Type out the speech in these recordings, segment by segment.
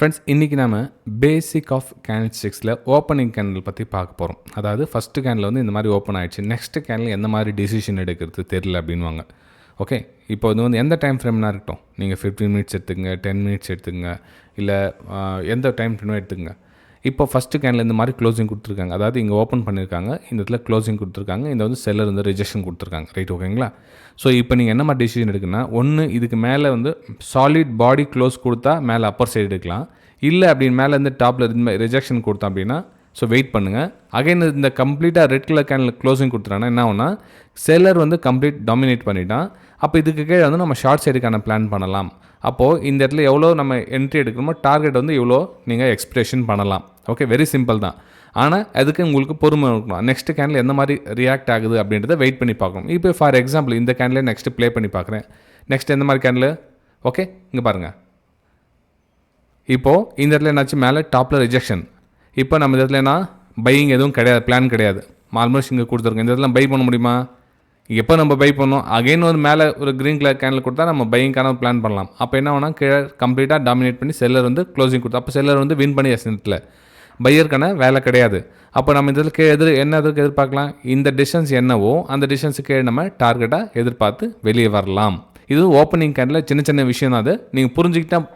Friends, இன்றைக்கி நம்ம basic of candle ஸ்டிக்ஸில் ஓப்பனிங் கேண்டில் பற்றி பார்க்க போகிறோம். அதாவது ஃபஸ்ட்டு கேண்டில் வந்து இந்த மாதிரி ஓப்பன் ஆகிடுச்சு, நெக்ஸ்ட்டு கேண்டில் எந்த மாதிரி டிசிஷன் எடுக்கிறது தெரியல அப்படின்வாங்க. ஓகே, இப்போ வந்து எந்த டைம் ஃப்ரேம்னா இருக்கட்டும், நீங்கள் 15 மினிட்ஸ் எடுத்துக்கங்க, 10 மினிட்ஸ் எடுத்துக்கங்க, இல்லை எந்த டைம் ஃப்ரேமும் எடுத்துக்கங்க. இப்போ ஃபஸ்ட்டு கேண்டில் இந்த மாதிரி க்ளோசிங் கொடுத்துருக்காங்க, அதாவது இங்கே ஓப்பன் பண்ணியிருக்காங்க, இந்த இடத்துல க்ளோசிங் கொடுத்துருக்காங்க, இந்த வந்து செல்லர் வந்து ரிஜெக்ஷன் கொடுத்துருக்காங்க, ரைட்? ஓகேங்களா? ஸோ இப்போ நீங்கள் என்ன மாதிரி டிசிஷன் எடுக்குன்னா, ஒன்று இதுக்கு மேலே வந்து சாலிட் பாடி க்ளோஸ் கொடுத்தா மேலே அப்பர் சைடு எடுக்கலாம், இல்லை அப்படின்னு மேலே இருந்து டாப்பில் ரிஜெக்ஷன் கொடுத்தோம் அப்படின்னா ஸோ வெயிட் பண்ணுங்கள். அகைன் இந்த கம்ப்ளீட்டாக ரெட் கலர் கேண்டில் க்ளோசிங் கொடுத்துட்டாங்கன்னா என்ன ஆகுனா, செல்லர் வந்து கம்ப்ளீட் டாமினேட் பண்ணிட்டான். அப்போ இதுக்கு கீழே வந்து நம்ம ஷார்ட் சைடுக்கான பிளான் பண்ணலாம். அப்போது இந்த இடத்துல எவ்வளோ நம்ம என்ட்ரி எடுக்கணுமோ டார்கெட் வந்து இவ்வளோ நீங்கள் எக்ஸ்பிரேஷன் பண்ணலாம். ஓகே, வெரி சிம்பிள் தான். ஆனால் அதுக்கு உங்களுக்கு பொறுமை இருக்கணும். நெக்ஸ்ட் கேண்டில் எந்த மாதிரி ரியாக்ட் ஆகுது அப்படின்றத வெயிட் பண்ணி பார்க்கணும். இப்போ ஃபார் எக்ஸாம்பிள் இந்த கேண்டில் நெக்ஸ்ட்டு ப்ளே பண்ணி பார்க்குறேன். நெக்ஸ்ட் எந்த மாதிரி கேண்டில்? ஓகே, இங்கே பாருங்கள். இப்போது இந்த இடத்துல என்னாச்சு, மேலே டாப்பில் ரிஜெக்ஷன். இப்போ நம்ம இந்த இடத்துல என்ன பையிங் எதுவும் கிடையாது, பிளான் கிடையாது. ஆல்மோஸ்ட் இங்கே கொடுத்துருக்கோம். இந்த இடத்துல பை பண்ண முடியுமா? எப்போ நம்ம பை பண்ணோம், அகைன் ஒரு மேலே ஒரு க்ரீன் கலர் கேண்டில் கொடுத்தா நம்ம பையிங்கான பிளான் பண்ணலாம். அப்போ என்ன வேணால் கீழே கம்ப்ளீட்டாக டாமினேட் பண்ணி செல்லர் வந்து க்ளோசிங் கொடுத்தா, அப்போ செல்லர் வந்து வின் பண்ணி இடத்துல பையருக்கான வேலை கிடையாது. அப்போ நம்ம இதில் எதுக்கு எதிர்பார்க்கலாம், இந்த டிஸ்டன்ஸ் என்னவோ அந்த டிஸ்டன்ஸுக்கு நம்ம டார்கெட்டாக எதிர்பார்த்து வெளியே வரலாம். இது ஓப்பனிங் கேண்டில் சின்ன சின்ன விஷயம் தான், அது நீங்கள் புரிஞ்சுக்கிட்டால்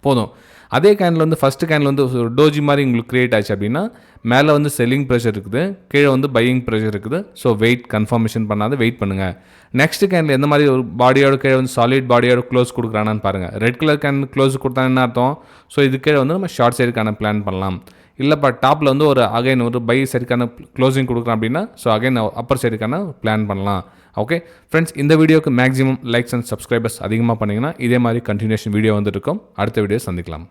போதும். அதே கேண்டில் வந்து ஃபஸ்ட்டு கேண்டில் வந்து ஒரு டோஜி மாதிரி உங்களுக்கு க்ரியேட் ஆச்சு அப்படின்னா, மேலே வந்து செல்லிங் ப்ரெஷர் இருக்குது, கீழே வந்து பையிங் ப்ரெஷர் இருக்குது. ஸோ வெயிட் கன்ஃபர்மேஷன் பண்ணாத வெயிட் பண்ணுங்கள். நெக்ஸ்ட் கேண்டில் எந்த மாதிரி ஒரு பாடியோட கீழே வந்து சாலிட் பாடியோட க்ளோஸ் கொடுக்குறானான்னு பாருங்கள். ரெட் கலர் கேண்டில் க்ளோஸ் கொடுத்தான்னு அர்த்தம். ஸோ இது கீழே வந்து நம்ம ஷார்ட் சைடுக்கான பிளான் பண்ணலாம். இல்லைப்பா டாப்பில் வந்து ஒரு அகைன் ஒரு பை சைடுக்கான க்ளோசிங் கொடுக்குறோம் அப்படின்னா ஸோ அகைன் அப்பர் சைடுக்கான பிளான் பண்ணலாம். ஓகே ஃப்ரெண்ட்ஸ், இந்த வீடியோக்கு மேக்ஸிமம் லைக்ஸ் அண்ட் சப்ஸ்கிரைபர்ஸ் அதிகமாக பண்ணிங்கன்னா இதே மாதிரி கண்டினியூஷன் வீடியோ வந்துருக்கும். அடுத்த வீடியோ சந்திக்கலாம்.